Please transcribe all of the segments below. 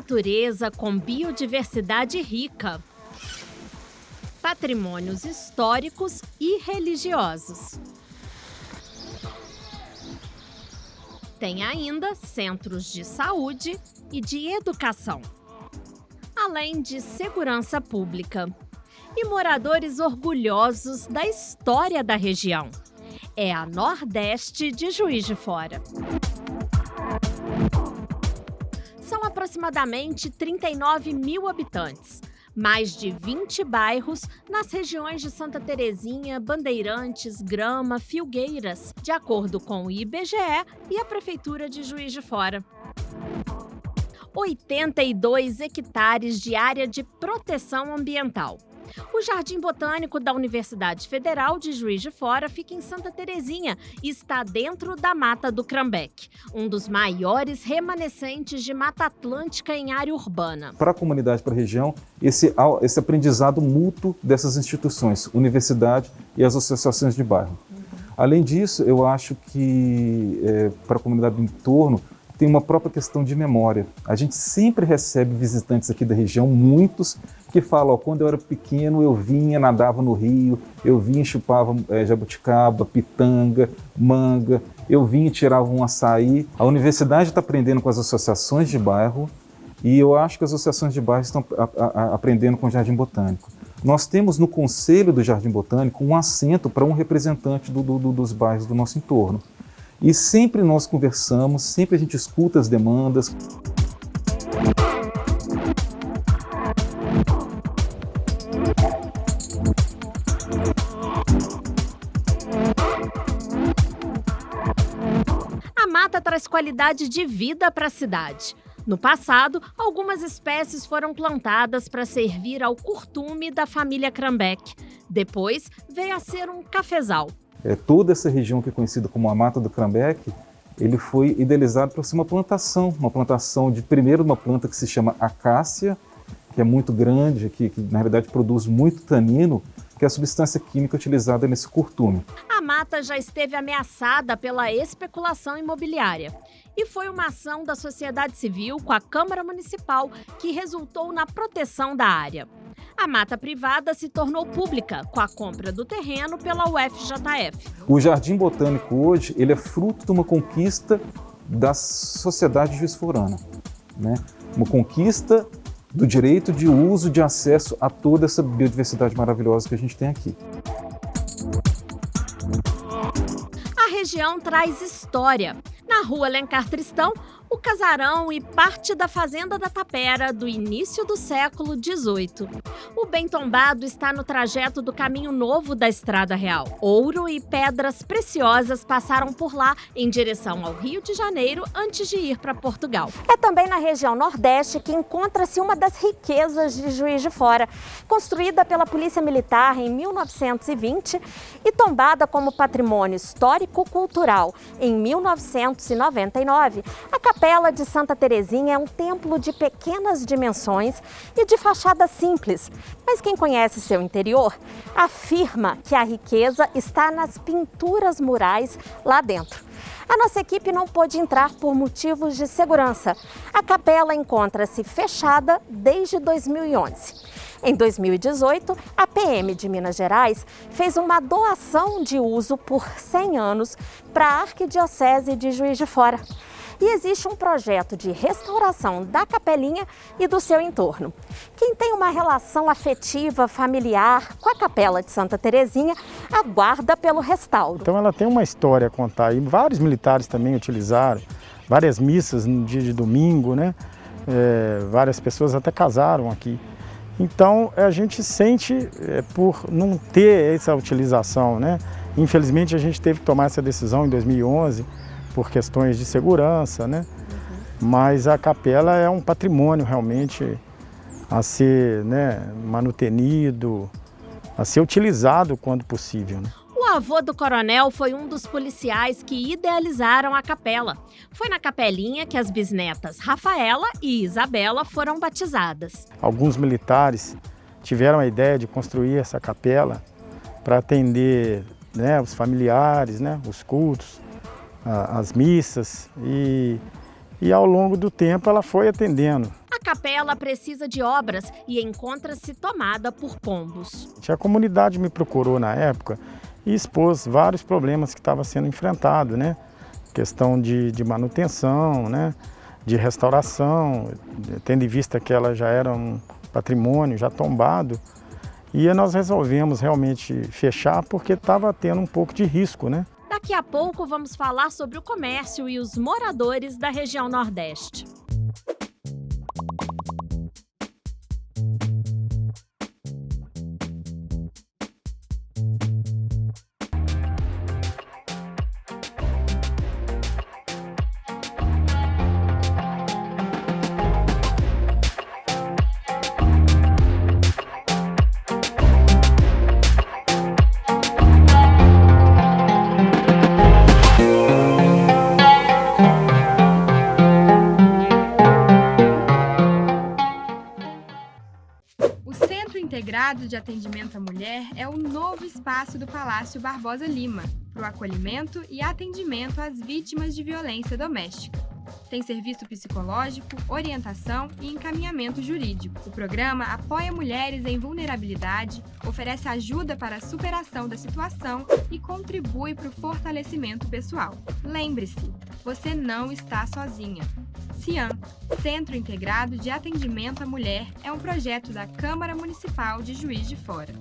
natureza com biodiversidade rica, patrimônios históricos e religiosos. Tem ainda centros de saúde e de educação, além de segurança pública. E moradores orgulhosos da história da região. É a Nordeste de Juiz de Fora. São aproximadamente 39 mil habitantes, mais de 20 bairros nas regiões de Santa Terezinha, Bandeirantes, Grama, Filgueiras, de acordo com o IBGE e a Prefeitura de Juiz de Fora. 82 hectares de área de proteção ambiental. O Jardim Botânico da Universidade Federal de Juiz de Fora fica em Santa Terezinha e está dentro da Mata do Crambeque, um dos maiores remanescentes de Mata Atlântica em área urbana. Para a comunidade, para a região, esse aprendizado mútuo dessas instituições, universidade e as associações de bairro. Além disso, eu acho que para a comunidade do entorno, tem uma própria questão de memória. A gente sempre recebe visitantes aqui da região, muitos, que falam, quando eu era pequeno eu vinha, nadava no rio, eu vinha e chupava jabuticaba, pitanga, manga, eu vinha e tirava um açaí. A universidade está aprendendo com as associações de bairro e eu acho que as associações de bairro estão aprendendo com o Jardim Botânico. Nós temos no Conselho do Jardim Botânico um assento para um representante dos bairros do nosso entorno. E sempre nós conversamos, sempre a gente escuta as demandas. A mata traz qualidade de vida para a cidade. No passado, algumas espécies foram plantadas para servir ao curtume da família Crambeque. Depois, veio a ser um cafezal. Toda essa região que é conhecida como a Mata do Crambeque, ele foi idealizado para ser uma plantação de primeiro uma planta que se chama acácia, que é muito grande, que na realidade produz muito tanino, que é a substância química utilizada nesse curtume. A mata já esteve ameaçada pela especulação imobiliária e foi uma ação da sociedade civil com a Câmara Municipal que resultou na proteção da área. A mata privada se tornou pública com a compra do terreno pela UFJF. O Jardim Botânico hoje ele é fruto de uma conquista da sociedade juizforana, né? Uma conquista do direito de uso, de acesso a toda essa biodiversidade maravilhosa que a gente tem aqui. A região traz história. Na rua Alencar Tristão, o casarão e parte da fazenda da Tapera do início do século XVIII. O bem tombado está no trajeto do caminho novo da Estrada Real. Ouro e pedras preciosas passaram por lá em direção ao Rio de Janeiro antes de ir para Portugal. É também na região Nordeste que encontra-se uma das riquezas de Juiz de Fora. Construída pela Polícia Militar em 1920 e tombada como patrimônio histórico-cultural em 1999, a Capela de Santa Terezinha é um templo de pequenas dimensões e de fachada simples. Mas quem conhece seu interior afirma que a riqueza está nas pinturas murais lá dentro. A nossa equipe não pôde entrar por motivos de segurança. A capela encontra-se fechada desde 2011. Em 2018, a PM de Minas Gerais fez uma doação de uso por 100 anos para a Arquidiocese de Juiz de Fora. E existe um projeto de restauração da capelinha e do seu entorno. Quem tem uma relação afetiva, familiar com a Capela de Santa Terezinha, aguarda pelo restauro. Então ela tem uma história a contar e vários militares também utilizaram, várias missas no dia de domingo, né? Várias pessoas até casaram aqui. Então a gente sente, por não ter essa utilização, né? Infelizmente a gente teve que tomar essa decisão em 2011, por questões de segurança, né? Mas a capela é um patrimônio realmente a ser, né, manutenido, a ser utilizado quando possível, né? O avô do coronel foi um dos policiais que idealizaram a capela. Foi na capelinha que as bisnetas Rafaela e Isabela foram batizadas. Alguns militares tiveram a ideia de construir essa capela para atender, né, os familiares, né, os cultos, as missas e ao longo do tempo ela foi atendendo. A capela precisa de obras e encontra-se tomada por pombos. A comunidade me procurou na época e expôs vários problemas que estavam sendo enfrentados, né? Questão de manutenção, né? De restauração, tendo em vista que ela já era um patrimônio já tombado. E nós resolvemos realmente fechar porque estava tendo um pouco de risco, né? Daqui a pouco vamos falar sobre o comércio e os moradores da região Nordeste. Integrado de Atendimento à Mulher é o novo espaço do Palácio Barbosa Lima, para o acolhimento e atendimento às vítimas de violência doméstica. Tem serviço psicológico, orientação e encaminhamento jurídico. O programa apoia mulheres em vulnerabilidade, oferece ajuda para a superação da situação e contribui para o fortalecimento pessoal. Lembre-se, você não está sozinha. CIAM, Centro Integrado de Atendimento à Mulher, é um projeto da Câmara Municipal de Juiz de Fora.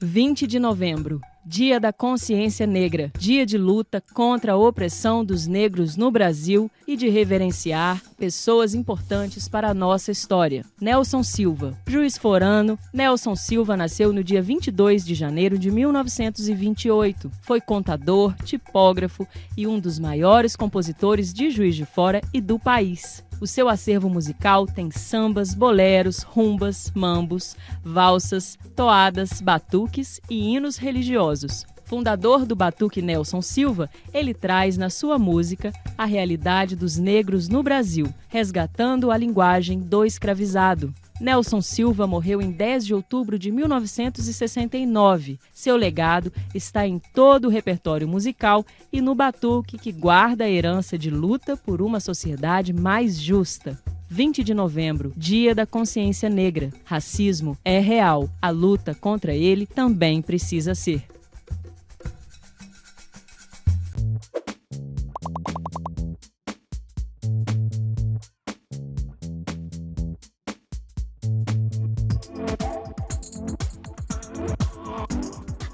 20 de novembro, Dia da Consciência Negra, dia de luta contra a opressão dos negros no Brasil e de reverenciar pessoas importantes para a nossa história. Nelson Silva, juiz forano, Nelson Silva nasceu no dia 22 de janeiro de 1928. Foi contador, tipógrafo e um dos maiores compositores de Juiz de Fora e do país. O seu acervo musical tem sambas, boleros, rumbas, mambos, valsas, toadas, batuques e hinos religiosos. Fundador do Batuque Nelson Silva, ele traz na sua música a realidade dos negros no Brasil, resgatando a linguagem do escravizado. Nelson Silva morreu em 10 de outubro de 1969. Seu legado está em todo o repertório musical e no batuque que guarda a herança de luta por uma sociedade mais justa. 20 de novembro, Dia da Consciência Negra. Racismo é real. A luta contra ele também precisa ser.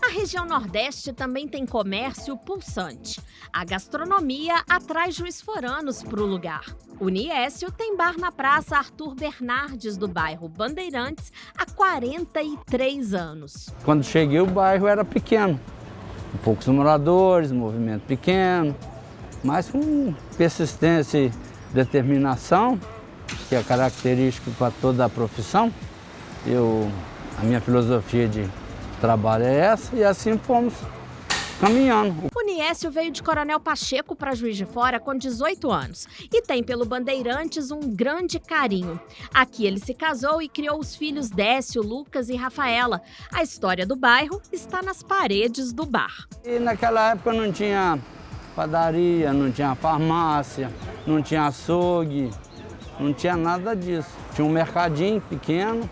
A região Nordeste também tem comércio pulsante. A gastronomia atrai juiz-foranos para o lugar. O Niécio tem bar na Praça Arthur Bernardes, do bairro Bandeirantes, há 43 anos. Quando cheguei, o bairro era pequeno. Poucos moradores, movimento pequeno, mas com persistência e determinação, que é característico para toda a profissão. A minha filosofia de trabalho é essa e assim fomos caminhando. O Niécio veio de Coronel Pacheco para Juiz de Fora com 18 anos e tem pelo Bandeirantes um grande carinho. Aqui ele se casou e criou os filhos Décio, Lucas e Rafaela. A história do bairro está nas paredes do bar. E naquela época não tinha padaria, não tinha farmácia, não tinha açougue, não tinha nada disso. Tinha um mercadinho pequeno.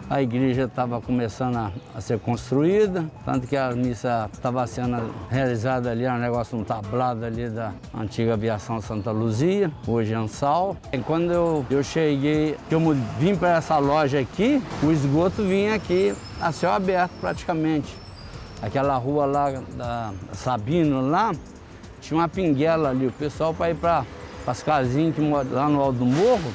A igreja estava começando a ser construída, tanto que a missa estava sendo realizada ali, um negócio, um tablado ali da antiga aviação Santa Luzia, hoje Ansal. E quando eu cheguei, que eu vim para essa loja aqui, o esgoto vinha aqui a céu aberto praticamente. Aquela rua lá da Sabino lá, tinha uma pinguela ali, o pessoal para ir para as casinhas que moram lá no alto do morro,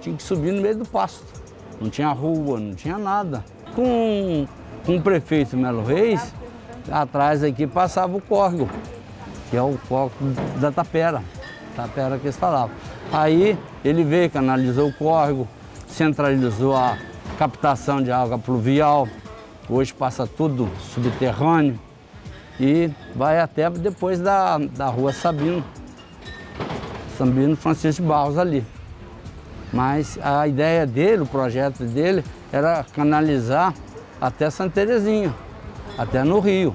tinha que subir no meio do pasto. Não tinha rua, não tinha nada. Com o prefeito Melo Reis, atrás aqui passava o córrego, que é o córrego da Tapera que eles falavam. Aí ele veio, canalizou o córrego, centralizou a captação de água pluvial, hoje passa tudo subterrâneo e vai até depois da rua Sabino Francisco de Barros ali. Mas a ideia dele, o projeto dele, era canalizar até Santa Terezinha, até no Rio.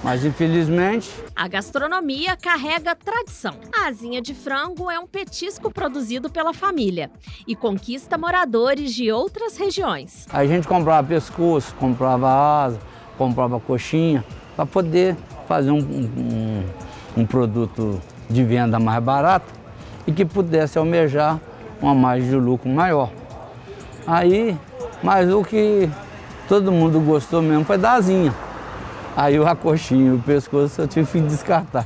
Mas infelizmente... A gastronomia carrega tradição. A asinha de frango é um petisco produzido pela família e conquista moradores de outras regiões. A gente comprava pescoço, comprava asa, comprava coxinha, para poder fazer um produto de venda mais barato e que pudesse almejar uma margem de lucro maior. Aí, mas o que todo mundo gostou mesmo foi da asinha. Aí a coxinha e o pescoço eu tive que descartar.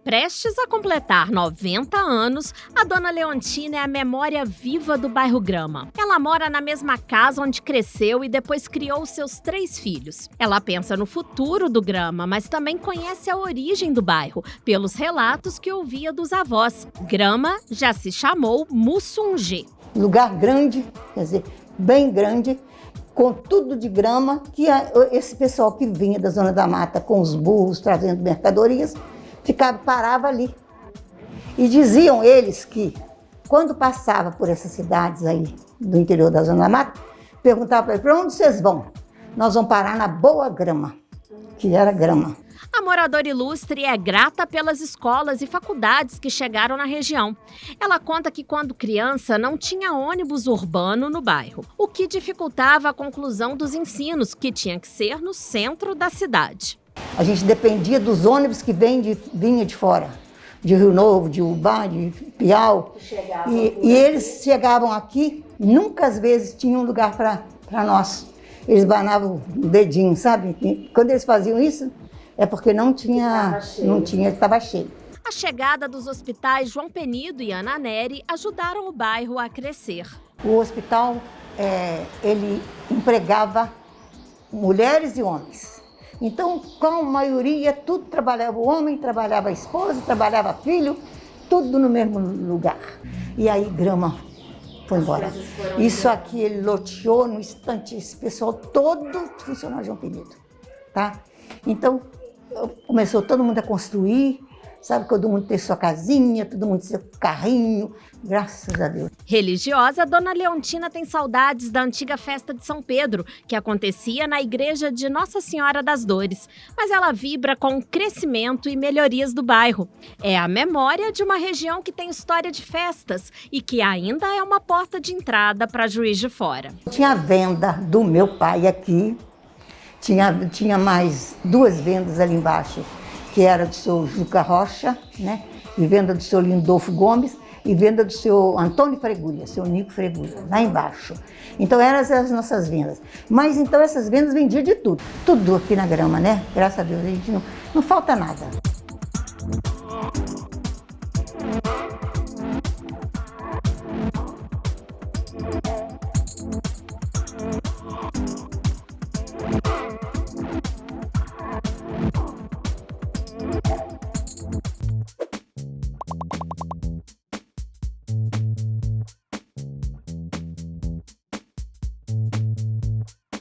Prestes a completar 90 anos, a dona Leontina é a memória viva do bairro Grama. Ela mora na mesma casa onde cresceu e depois criou seus 3 filhos. Ela pensa no futuro do Grama, mas também conhece a origem do bairro, pelos relatos que ouvia dos avós. Grama já se chamou Mussungê. Lugar grande, quer dizer, bem grande, com tudo de grama, que esse pessoal que vinha da Zona da Mata com os burros trazendo mercadorias, parava ali. E diziam eles que, quando passava por essas cidades aí do interior da Zona da Mata, perguntavam para eles: para onde vocês vão? Nós vamos parar na Boa Grama, que era grama. A moradora ilustre é grata pelas escolas e faculdades que chegaram na região. Ela conta que quando criança não tinha ônibus urbano no bairro, o que dificultava a conclusão dos ensinos, que tinha que ser no centro da cidade. A gente dependia dos ônibus que vinha de fora, de Rio Novo, de Ubá, de Piau. E eles chegavam aqui, nunca às vezes tinham um lugar para nós. Eles banavam o dedinho, sabe? E quando eles faziam isso, é porque não tinha, estava cheio. A chegada dos hospitais João Penido e Ana Nery ajudaram o bairro a crescer. O hospital, ele empregava mulheres e homens. Então, com a maioria, tudo trabalhava o homem, trabalhava a esposa, trabalhava o filho, tudo no mesmo lugar. E aí, Grama foi embora. Isso aqui ele loteou no instante, esse pessoal todo funcionou João Penido, tá? Então, começou todo mundo a construir, sabe, todo mundo ter sua casinha, todo mundo ter seu carrinho, graças a Deus. Religiosa, Dona Leontina tem saudades da antiga festa de São Pedro, que acontecia na igreja de Nossa Senhora das Dores. Mas ela vibra com o crescimento e melhorias do bairro. É a memória de uma região que tem história de festas e que ainda é uma porta de entrada para Juiz de Fora. Tinha a venda do meu pai aqui, tinha mais 2 vendas ali embaixo, que era do seu Juca Rocha, né? E venda do seu Lindolfo Gomes, e venda do seu Antônio Fregulha, seu Nico Fregulha, lá embaixo. Então eram as nossas vendas. Mas então essas vendas vendiam de tudo. Tudo aqui na Grama, né? Graças a Deus, a gente não falta nada.